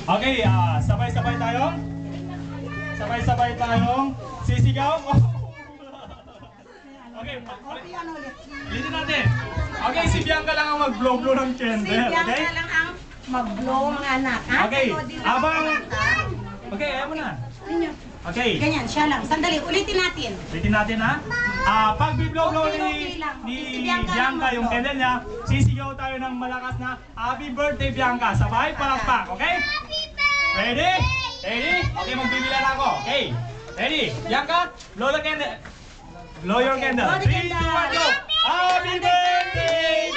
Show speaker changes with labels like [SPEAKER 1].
[SPEAKER 1] Okay, sabay-sabay tayong sisigaw. Okay, ulitin natin. Okay, si Bianca lang ang mag-blow-blow ng candle.
[SPEAKER 2] Si Bianca
[SPEAKER 1] Okay?
[SPEAKER 2] lang ang mag-blow mga anak. Ha?
[SPEAKER 1] Okay,
[SPEAKER 2] Ikaw din
[SPEAKER 1] abang...
[SPEAKER 2] ang
[SPEAKER 1] Okay, ayaw mo na. Okay,
[SPEAKER 2] ganyan, siya lang. Sandali, ulitin natin.
[SPEAKER 1] ulitin natin ha. Pag bi-blow-blow
[SPEAKER 2] Okay lang.
[SPEAKER 1] ni
[SPEAKER 2] Si Bianca lang
[SPEAKER 1] Bianca yung
[SPEAKER 2] mag-blow.
[SPEAKER 1] candle niya, sisigaw tayo ng malakas na Happy Birthday Bianca. Sabay, palakpak, okay? Ready? Ready? Okay, magbibilan ako. Okay. Ready? Bianca, blow the candle. Blow your candle.
[SPEAKER 2] blow the
[SPEAKER 1] 3, 2, 1,
[SPEAKER 2] candle.
[SPEAKER 1] go! Happy birthday